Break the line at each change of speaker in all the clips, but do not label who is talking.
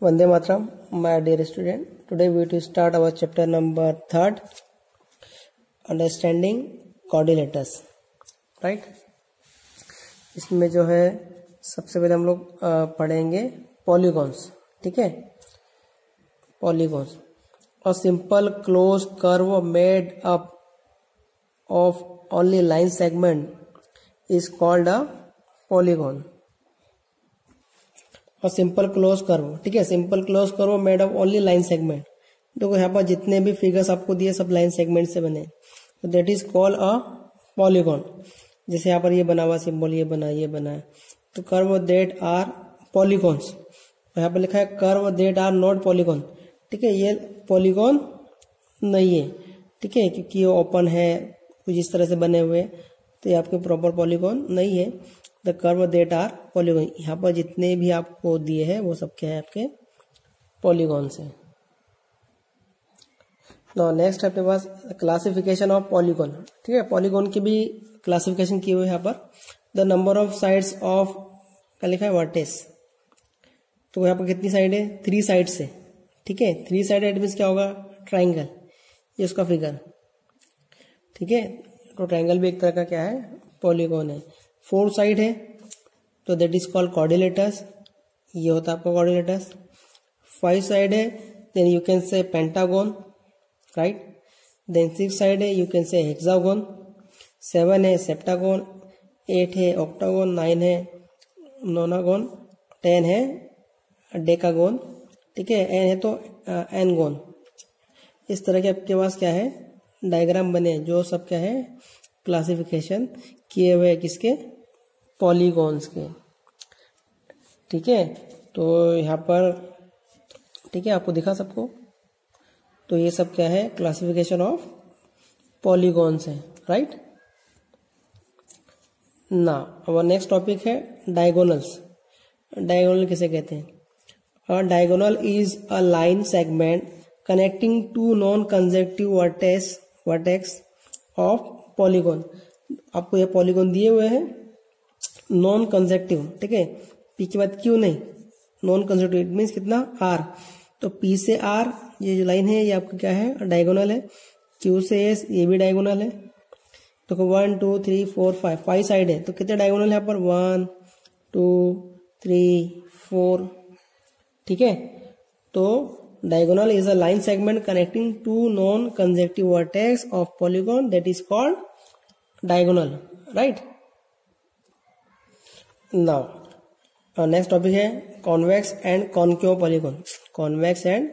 Vande Mataram, my dear student. Today we will start our chapter number 3, Understanding Quadrilaters. Right? इसमें जो है सबसे पहले हम लोग पढ़ेंगे पॉलीगॉन्स. ठीक है, polygons. A simple closed curve made up of only line segment is called a polygon. और सिंपल क्लोज कर्व. ठीक है, simple close curve made of only line segment. देखो यहाँ पर जितने भी फिगर्स आपको दिए सब लाइन सेगमेंट से बने, तो that is called a polygon. जैसे यहाँ पर ये बना हुआ सिंबल, ये बना है, तो कर्व दैट आर पॉलीगॉन्स. यहाँ पर लिखा है curve that are not polygon. ठीक है, ये पॉलीगॉन नहीं है. ठीक है, क्योंकि ये ओपन है, कुछ इस तरह से बने हुए, तो ये आपके प्रॉपर पॉलीगॉन नहीं है. The curve that are polygon. यहाँ पर जितने भी आपको दिए हैं वो सब क्या है, आपके पॉलीगॉन से. नेक्स्ट आपके पास क्लासिफिकेशन ऑफ पॉलीगॉन. ठीक है, पॉलीगॉन की भी क्लासिफिकेशन की हुई है यहाँ पर. The number of sides of, क्या लिखा है, वर्टेक्स. तो यहाँ पर कितनी साइड है, 3 साइड्स है. ठीक है, 3 साइड मीन्स क्या होगा, ट्राइंगल. ये उसका फिगर. ठीक है, तो ट्राइंगल भी एक तरह का क्या है, पॉलीगॉन है. 4 साइड है तो दैट इज कॉल्ड क्वाड्रिलेटर्स. ये होता है आपका क्वाड्रिलेटर्स. 5 साइड है then you can say pentagon. Right. Then 6 side है यू कैन से हेक्सागोन. 7 है सेप्टागोन. 8 है ऑक्टागोन. 9 है नोनागोन. 10 है डेकागोन. ठीक है, एन है तो एनगोन. इस तरह के आपके पास क्या है, डायग्राम बने, जो सब क्या है, क्लासिफिकेशन किए हुए किसके, पॉलीगॉन्स के. ठीक है, तो यहाँ पर, ठीक है, आपको दिखा सबको. तो ये सब क्या है, क्लासिफिकेशन ऑफ पॉलीगॉन्स है. राइट. ना अब नेक्स्ट टॉपिक है डायगोनल्स. डायगोनल किसे कहते हैं? A diagonal is a line segment connecting two non consecutive vertex of polygon. आपको ये पॉलीगॉन दिए हुए हैं नॉन कंसेक्यूटिव. ठीक है, पी के बाद क्यू नहीं, नॉन कंसेक्यूटिव मीन्स कितना, आर. तो पी से आर ये जो लाइन है ये आपका क्या है, डायगोनल है. क्यू से एस ये भी डायगोनल है. तो 1 2 3 4 5 साइड है, तो कितने डायगोनल है यहाँ पर, 1 2 3 4. ठीक है, तो diagonal is a line segment connecting two non-consecutive vertex of polygon that is called diagonal. Right. Now next topic है convex and concave polygon. Convex and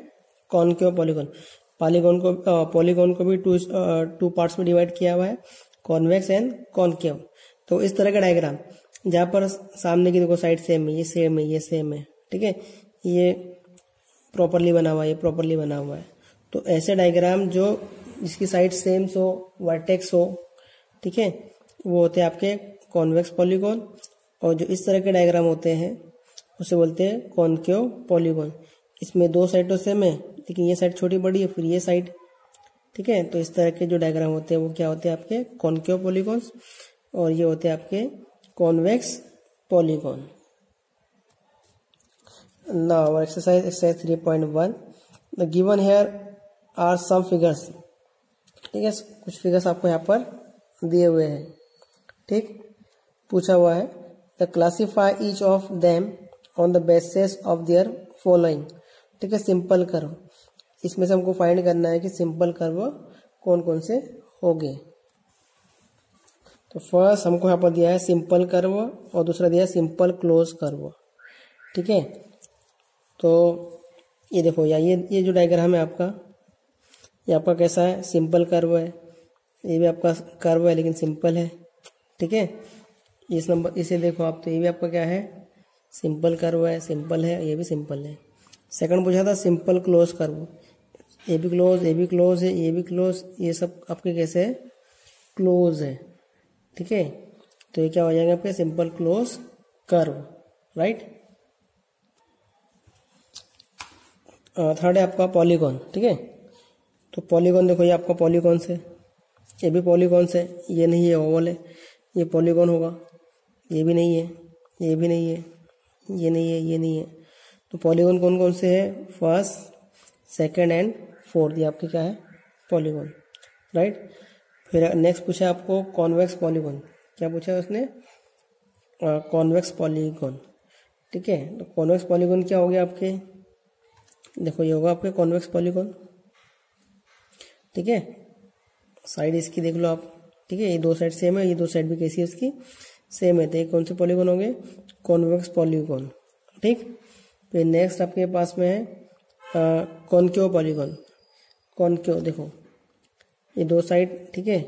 concave polygon. Polygon को भी टू पार्ट्स में डिवाइड किया हुआ है, convex and concave. तो इस तरह का डायग्राम जहाँ पर सामने की देखो साइड सेम है, ये सेम है, ये सेम है. ठीक है, ये प्रॉपरली बना हुआ है, ये प्रॉपरली बना हुआ है. तो ऐसे डायग्राम जो जिसकी साइड सेम हो, वर्टेक्स हो, ठीक है, वो होते हैं आपके कॉन्वेक्स पॉलीगॉन. और जो इस तरह के डायग्राम होते हैं उसे बोलते हैं कॉन्केव पॉलीगॉन. इसमें 2 साइड तो सेम है लेकिन ये साइड छोटी बड़ी है, फिर ये साइड. ठीक है, तो इस तरह के जो डायग्राम होते हैं वो क्या होते हैं, आपके कॉन्केव पॉलीगॉन्स. और ये होते हैं आपके convex polygon. Now exercise 3.1. The given here are some figures. ठीक है, कुछ फिगर्स आपको यहाँ पर दिए हुए हैं. ठीक, पूछा हुआ है the classify each of them on the basis of their following. ठीक है, सिंपल कर्व. इसमें से हमको फाइंड करना है कि सिंपल कर्व कौन कौन से होंगे. तो फर्स्ट हमको यहाँ पर दिया है सिंपल कर्व और दूसरा दिया है सिंपल क्लोज कर्व. ठीक है, तो ये देखो ये जो डायग्राम है आपका, ये आपका कैसा है, सिंपल कर्व है. ये भी आपका कर्व है लेकिन सिंपल है. ठीक है, इस नंबर इसे देखो आप, तो ये भी आपका क्या है, सिंपल कर्व है, सिंपल है, ये भी सिंपल है. सेकंड पूछा था सिंपल क्लोज कर्व. ये भी क्लोज, ये भी क्लोज है, ये भी क्लोज, ये सब आपके कैसे है, क्लोज है. ठीक है, तो ये क्या हो जाएगा आपके simple close curve. Right. Third है आपका पॉलीगॉन. ठीक है, तो पॉलीगॉन देखो, ये आपका पॉलीगॉन है, ये भी पॉलीगॉन है. ये नहीं है ओवल है, ये पॉलीगॉन होगा. ये भी नहीं है, ये भी नहीं है, ये नहीं है, ये नहीं है. तो पॉलीगॉन कौन कौन से है, फर्स्ट, सेकंड एंड फोर्थ, ये आपके क्या है, पॉलीगॉन, राइट। फिर नेक्स्ट पूछा है आपको कॉन्वेक्स पॉलीगॉन, क्या पूछा है उसने, कॉन्वेक्स पॉलीगॉन, ठीक है। तो कॉन्वेक्स पॉलीगॉन क्या हो गया आपके, देखो ये होगा आपके कॉन्वेक्स पॉलीगॉन, ठीक है। साइड इसकी देख लो आप, ठीक है, ये दो साइड सेम है, ये दो साइड भी कैसी है उसकी, सेम है, तो ये कौन से पॉलीगॉन होंगे, कॉन्वेक्स पॉलीगॉन, ठीक। फिर नेक्स्ट आपके पास में है कॉनकेव पॉलीगॉन। कॉनकेव देखो ये दो साइड, ठीक है,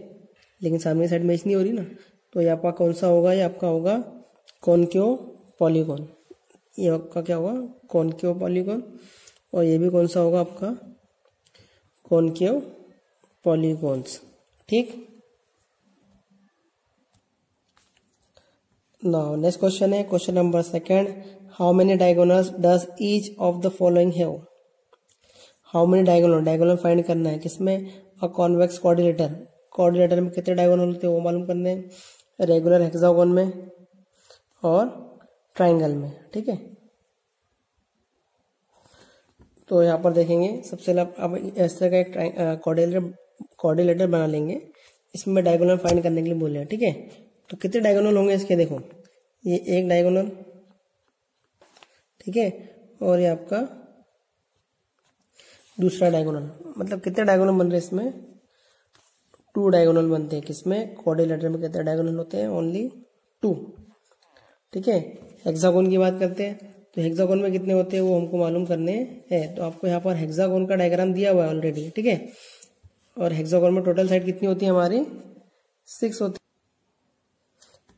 लेकिन सामने साइड मैच नहीं हो रही ना, तो ये आपका कौन सा होगा, ये आपका होगा कॉनकेव पॉलीगॉन, ये आपका क्या होगा, कॉनकेव पॉलीगॉन। और ये भी कौन सा होगा आपका, कॉनकेव पॉलीगॉन्स, ठीक। नाउ नेक्स्ट क्वेश्चन है question number second, how many diagonals does each of the following have. How many diagonal, diagonal find करना है किसमें, अ कॉन्वेक्स क्वाड्रिलेटर, क्वाड्रिलेटर में कितने डायगोनल होते हैं वो मालूम करने हैं, रेगुलर हेक्सागोन में और ट्राइंगल में, ठीक है। तो यहाँ पर देखेंगे सबसे अब इस तरह का एक क्वाड्रिलेटर बना लेंगे, इसमें डायगोनल फाइंड करने के लिए बोले हैं, ठीक है। तो कितने डायगोनल होंगे इसके, देखो ये एक डायगोनल, ठीक है, और ये आपका दूसरा डायगोनल, मतलब कितने डायगोनल बन रहे हैं इसमें, 2 डायगोनल बनते हैं, किसमें, क्वाड्रिलेटर में कितने डायगोनल होते हैं, ओनली 2, ठीक है। हेक्सागोन की बात करते हैं, तो हेक्सागोन में कितने होते हैं वो हमको मालूम करने हैं। तो आपको यहाँ पर हेक्सागोन का डायग्राम दिया हुआ है ऑलरेडी, ठीक है। और हेक्सागोन में टोटल साइड कितनी होती है हमारी, 6 होती है।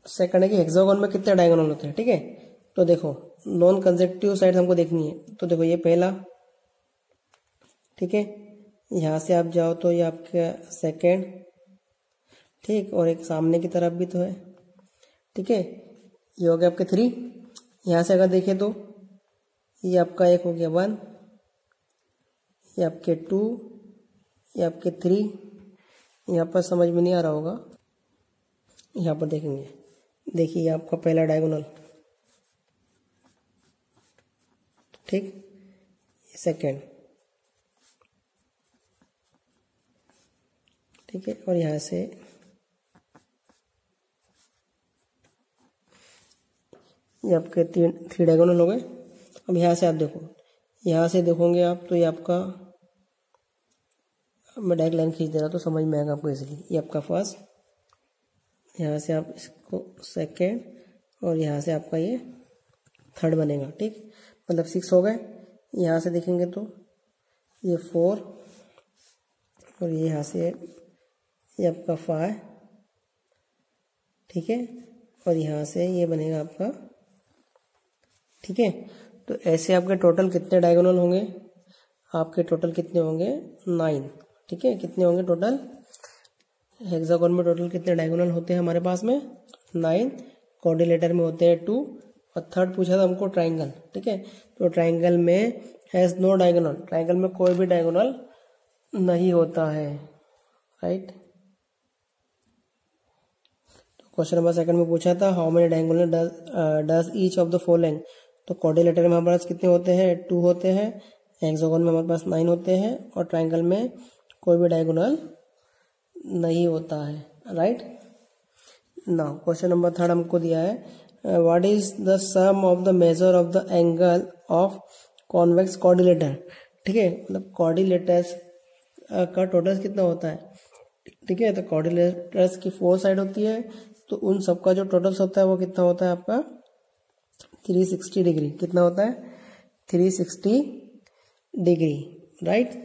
सेकंड है कि हेक्सागोन में कितने डायगोनल होते हैं, ठीक है। तो देखो नॉन कंसेक्यूटिव साइड हमको देखनी है, तो देखो ये पहला, ठीक है, यहाँ से आप जाओ तो ये आपका सेकंड, ठीक, और एक सामने की तरफ भी तो है, ठीक है, ये हो गया आपके 3। यहाँ से अगर देखें तो ये आपका एक हो गया 1, ये आपके 2, ये आपके 3, यहाँ पर समझ में नहीं आ रहा होगा, यहाँ पर देखेंगे, देखिए आपका पहला डायगोनल, ठीक, सेकंड, ठीक है, और यहाँ से ये आपके 3 डायगोनल हो गए। अब यहाँ से आप देखो, यहाँ से देखोगे आप तो ये आपका, मैं डायरेक्ट लाइन खींच दे रहा तो समझ में आएगा आपको इजीली, ये आपका फर्स्ट, यहाँ से आप इसको सेकेंड, और यहाँ से आपका ये थर्ड बनेगा, ठीक, मतलब 6 हो गए। यहाँ से देखेंगे तो ये 4, और ये यहाँ से ये आपका 5, ठीक है, और यहाँ से ये बनेगा आपका, ठीक है। तो ऐसे आपके टोटल कितने डायगोनल होंगे, आपके टोटल कितने होंगे, 9, ठीक है। कितने होंगे टोटल, हेक्सागोन में टोटल कितने डायगोनल होते हैं हमारे पास में, 9, क्वाड्रिलेटर में होते हैं 2, और थर्ड पूछा था हमको ट्राइंगल, ठीक है। तो ट्राइंगल में हैज नो डायगोनल, ट्राइंगल में कोई भी डायगोनल नहीं होता है, राइट। क्वेश्चन नंबर सेकंड में पूछा था how many diagonal does each of the following. तो क्वाड्रिलेटर में हमारे पास कितने होते हैं, 2 होते हैं, हेक्सागोन में हमारे पास 9 होते हैं, और ट्राइंगल में कोई भी डायगोनल नहीं होता है, right. Now question number third हमको दिया है, what is the sum of the measure of the angle of convex quadrilateral, ठीक है, मतलब क्वाड्रिलेटर्स का टोटल कितना होता है, ठीक है। तो क्वाड्रिलेटर्स की 4 साइड होती है, तो उन सबका जो टोटल होता है वो कितना होता है आपका 360 डिग्री, कितना होता है 360 degree, right.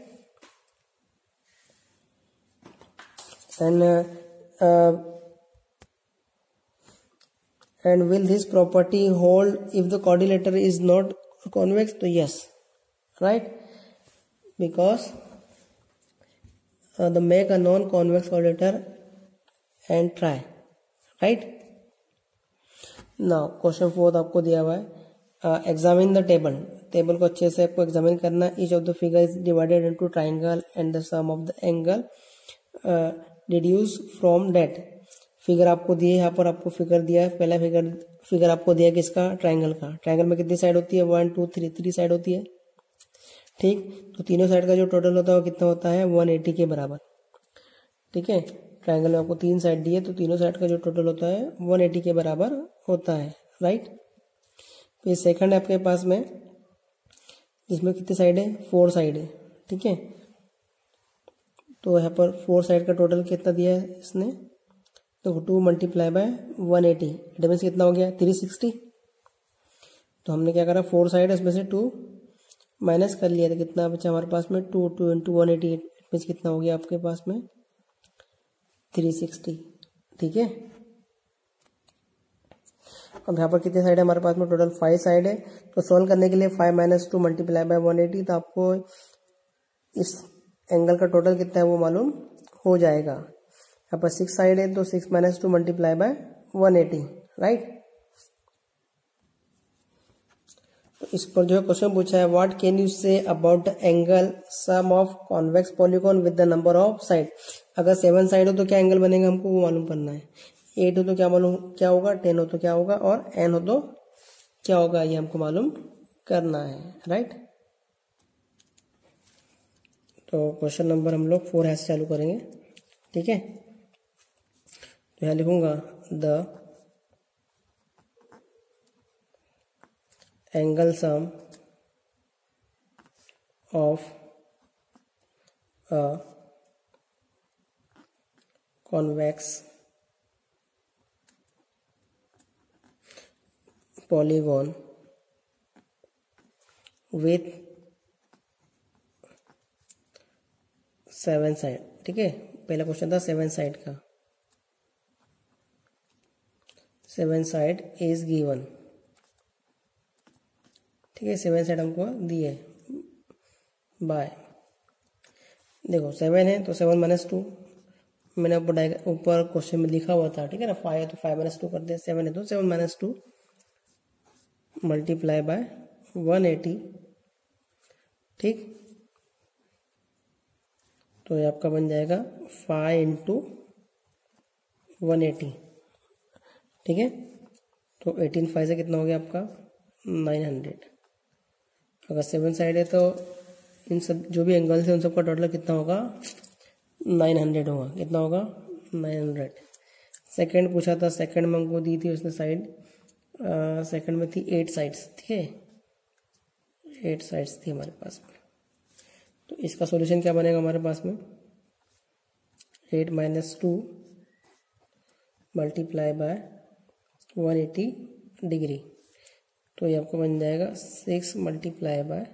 and will this property hold if the quadrilateral is not convex? तो yes, right, because the make a non-convex quadrilateral and try, right. now question 4 आपको दिया हुआ है, examine the table, टेबल को अच्छे से आपको एग्जामिन करना है। each of the figure is divided into triangle and the sum of the angle deduce from that। Figure आपको दिए, यहाँ पर आपको फिगर दिया है, पहला फिगर आपको दिया किसका, ट्राइंगल का। ट्राइंगल में कितनी साइड होती है, 1 2 3, 3 साइड होती है, ठीक। तो तीनों साइड का जो टोटल होता है वो कितना होता है, 180 के बराबर, ठीक है। ट्राइंगल में आपको 3 साइड दिए तो तीनों साइड का जो टोटल होता है 180 के बराबर होता है, राइट। फिर सेकंड है आपके पास में, जिसमें कितनी साइड है, 4 साइड है, ठीक है। तो यहाँ पर 4 साइड का टोटल कितना दिया है इसने, तो 2 मल्टीप्लाई बाय 180, इट मीन्स कितना हो गया, 360। तो हमने क्या करा, 4 साइड है उसमें से 2 माइनस कर लिया, तो कितना बचा हमारे पास में, 2 2 इंटू 180, इट मीन्स कितना हो गया आपके पास में, 360, ठीक है। अब यहाँ पर कितने साइड है हमारे पास में, टोटल 5 साइड है। तो सॉल्व करने के लिए 5 माइनस 2 मल्टीप्लाई बाय 180, तो आपको इस एंगल का टोटल कितना है वो मालूम हो जाएगा। यहाँ पर 6 साइड है तो 6 माइनस 2 मल्टीप्लाई बाय 180, राइट। तो इस पर जो है क्वेश्चन पूछा है, what can you say about the angle sum of convex polygon with the number of side. अगर 7 साइड हो तो क्या एंगल बनेगा हमको वो मालूम करना है, 8 हो तो क्या मालूम क्या होगा, 10 हो तो क्या होगा, और n हो तो क्या होगा, ये हमको मालूम करना है, राइट। तो क्वेश्चन नंबर हम लोग 4 से चालू करेंगे, ठीक है। तो यहाँ लिखूंगा, the angle sum of a convex polygon with 7 side, ठीक है। पहला क्वेश्चन था 7 साइड का, 7 साइड इज गिवन, ठीक है। 7 साइड हमको दिए बाय, देखो 7 है तो 7 माइनस 2, मैंने ऊपर क्वेश्चन में लिखा हुआ था, ठीक है ना। 5 है तो 5 माइनस 2 कर दिया, 7 है तो 7 माइनस 2 मल्टीप्लाई बाय 180, ठीक। तो ये आपका बन जाएगा 5 इंटू 180, ठीक है। तो 18 5 से कितना हो गया आपका 900। अगर 7 साइड है तो इन सब जो भी एंगल्स है उन सबका टोटल कितना होगा, 900 होगा, कितना होगा 900। सेकंड पूछा था, सेकंड में हमको दी थी उसने साइड, सेकंड में थी 8 साइड्स, ठीक है, 8 साइड्स थी हमारे पास में। तो इसका सॉल्यूशन क्या बनेगा हमारे पास में, 8 माइनस 2 मल्टीप्लाई बाय 180 डिग्री, तो ये आपको बन जाएगा 6 मल्टीप्लाई बाय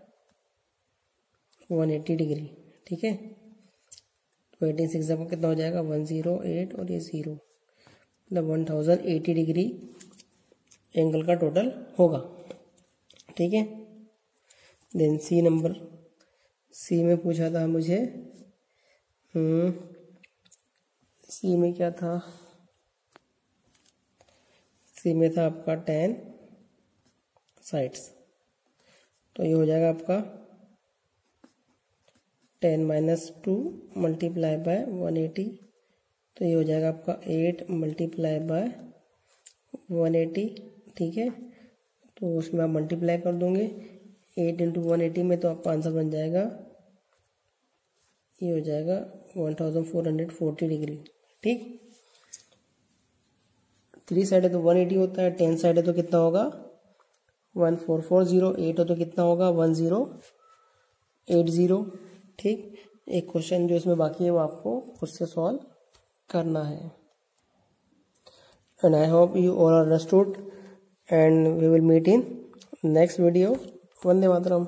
180 डिग्री, ठीक है। तो 18 6 आपको कितना हो जाएगा 108, और ये 0, मतलब 1080 डिग्री एंगल का टोटल होगा, ठीक है। देन सी नंबर, सी में पूछा था मुझे, सी में क्या था, सी में था आपका 10 साइड्स, तो ये हो जाएगा आपका 10 माइनस 2 मल्टीप्लाई बाय 180, तो ये हो जाएगा आपका 8 मल्टीप्लाई बाय 180, ठीक है। तो उसमें आप मल्टीप्लाई कर दोगे 8 इंटू 180 में, तो आपका आंसर बन जाएगा, ये हो जाएगा 1440 डिग्री, ठीक। 3 साइड है तो 180 होता है, 10 साइड है तो कितना होगा 1440, 8 हो तो कितना होगा 1080, ठीक। एक क्वेश्चन जो इसमें बाकी है वो आपको खुद से सॉल्व करना है। And I hope you all understood, and we will meet in next video. Vande Mataram.